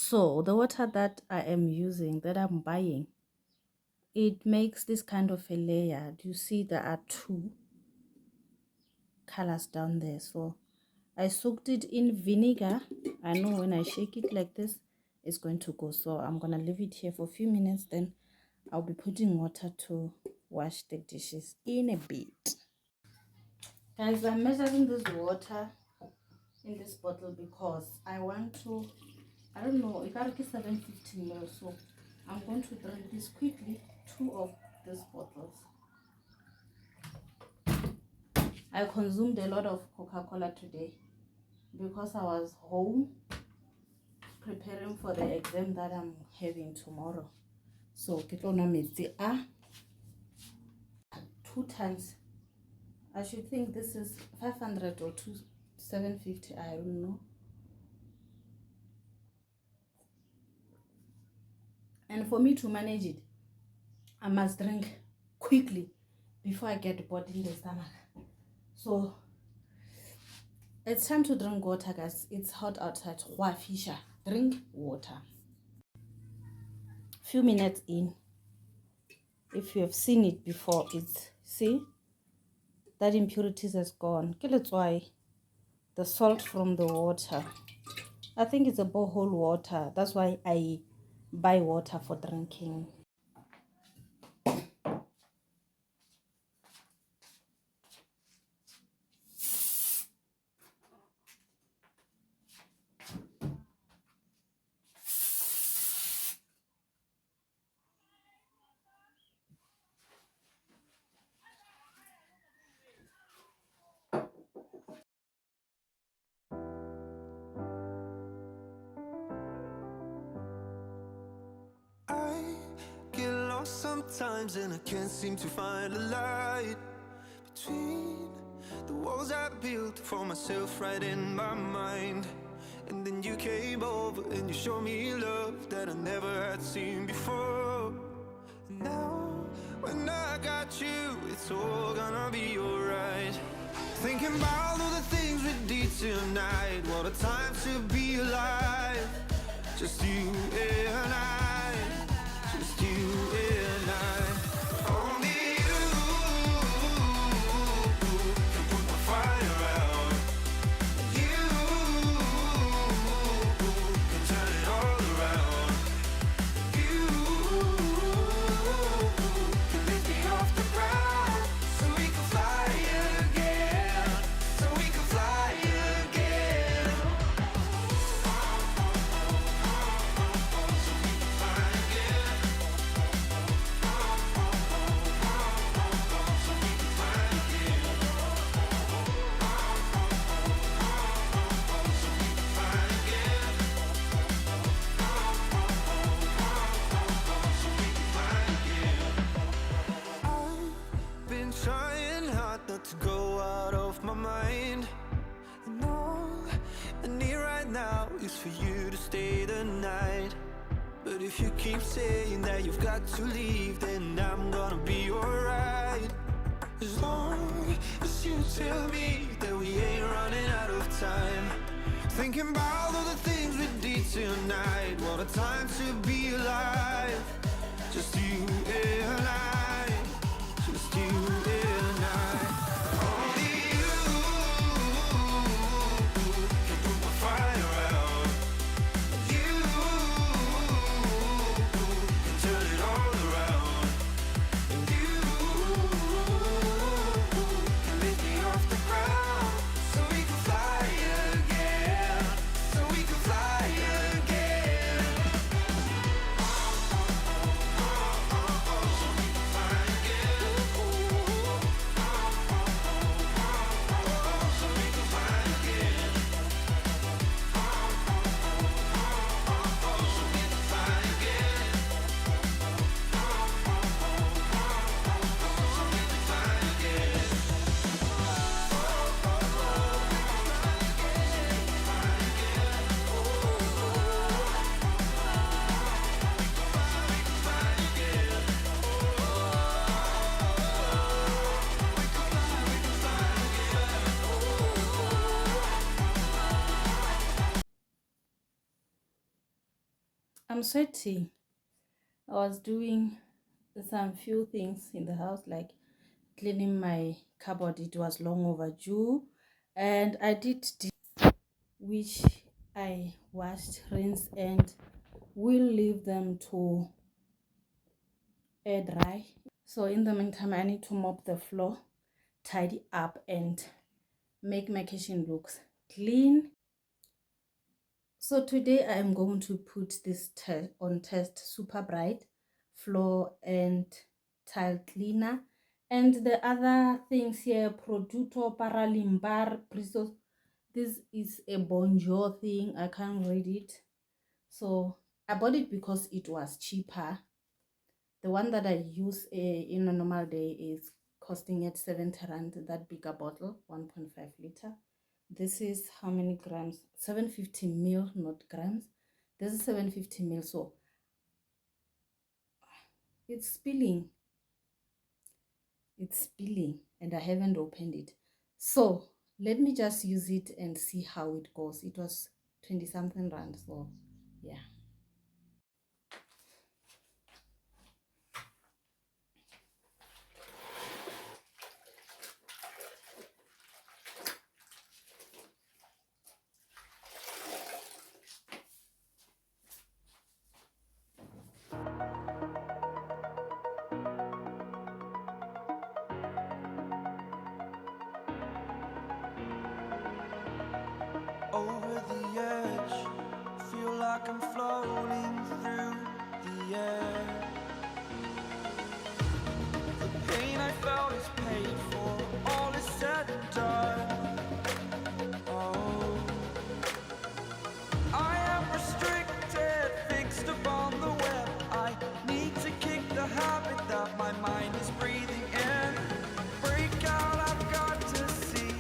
So the water that I am using, that I'm buying, it makes this kind of a layer. Do you see there are two colors down there? So I soaked it in vinegar. I know when I shake it like this, it's going to go. So I'm going to leave it here for a few minutes. Then I'll be putting water to wash the dishes in a bit. Guys, I'm measuring this water in this bottle because I want to, I don't know, if I get 750 ml, so I'm going to drink this quickly, 2 of these bottles. I consumed a lot of Coca-Cola today because I was home preparing for the exam that I'm having tomorrow. So ketlonametsi 2 times. I should think this is 500 or 750, I don't know. And for me to manage it, I must drink quickly before I get bored in the stomach. So it's time to drink water, guys. It's hot outside. Fisher, drink water. Few minutes in, if you have seen it before, it's, see, that impurities has gone. That's why the salt from the water, I think it's a borehole water. That's why I buy water for drinking. Sometimes and I can't seem to find a light between the walls I built for myself right in my mind. And then you came over and you showed me love that I never had seen before. And now when I got you, it's all gonna be alright. Thinking about all the things we did tonight, what a time to be alive. Just you and I, just you and I. Only you can put my fire out. You can turn it all around. You can lift me off the ground, so we can fly again, so we can fly again. Trying hard not to go out of my mind. And all I need right now is for you to stay the night. But if you keep saying that you've got to leave, then I'm gonna be alright. As long as you tell me that we ain't running out of time. Thinking about all the things we did tonight, what a time to be alive. Just you and I, just you and I. Only you can put my fire out. You can turn it all around. And you can lift me off the ground, so we can fly again, so we can fly again. So we can fly again. I'm sweating. I was doing some few things in the house, like cleaning my cupboard. It was long overdue, and I did which I washed, rinse, and will leave them to air dry. So in the meantime, I need to mop the floor, tidy up, and make my kitchen looks clean. So today I am going to put this on test super bright floor and tile cleaner, and the other things here, produto para limbar prisos. This is a bonjour thing, I can't read it, so I bought it because it was cheaper. The one that I use in a normal day is costing at 70 rand, that bigger bottle, 1.5 liter. This is how many grams? 750 mil, not grams. This is 750 mil, so it's spilling. It's spilling, and I haven't opened it. So let me just use it and see how it goes. It was 20 something rand, so yeah. Over the edge, feel like I'm floating through the air. The pain I felt is paid for, all is said and done. Oh, I am restricted, fixed upon the web. I need to kick the habit that my mind is breathing in. Break out, I've got to see.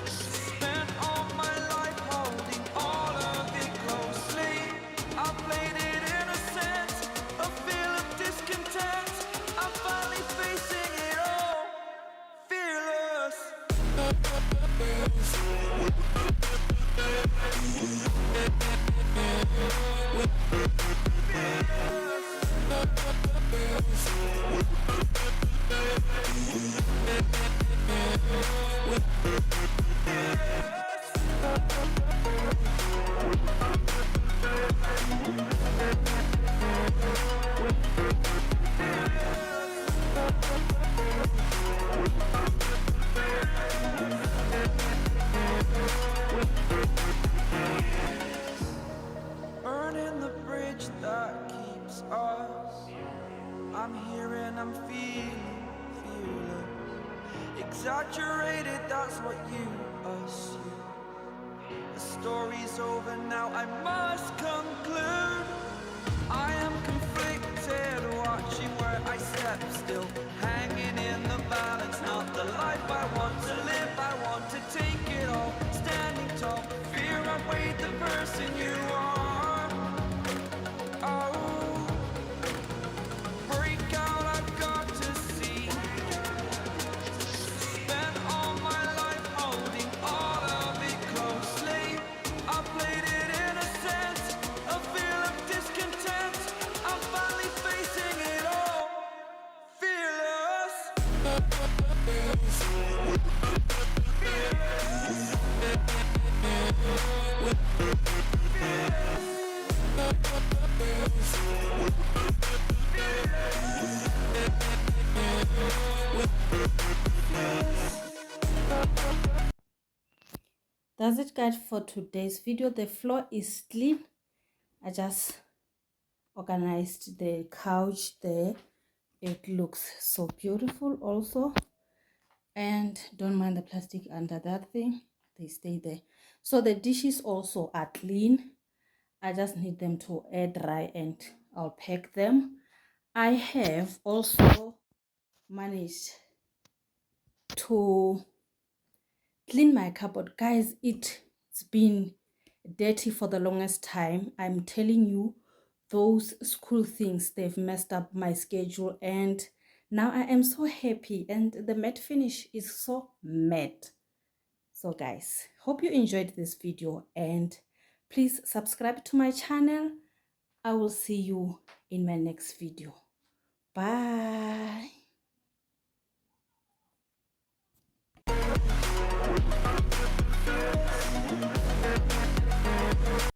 Spent all my life holding all of it closely. I played it innocent, a feel of discontent. I'm finally facing it all, fearless. Burning the bridge that keeps us. I'm here and I'm feeling fearless. Exaggerated, that's what you assume. The story's over now, I must conclude. I am conflicted, watching where I step still, hanging in the balance. Not the life I want to live, I want to take it all. Standing tall, fear outweighed the person you are. Oh, break out, I've got to see. Spent all my life holding all of it closely. I played it innocent, a feel of discontent. I'm finally facing it all, fearless. That's it, guys, for today's video. The floor is clean. I just organized the couch there. It looks so beautiful also, and don't mind the plastic under that thing, they stay there. So the dishes also are clean. I just need them to air dry and I'll pack them. I have also managed to clean my cupboard, guys. It's been dirty for the longest time. I'm telling you, those school things, they've messed up my schedule, and now I am so happy, and the matte finish is so matte. So guys, hope you enjoyed this video, and please subscribe to my channel, I will see you in my next video. Bye.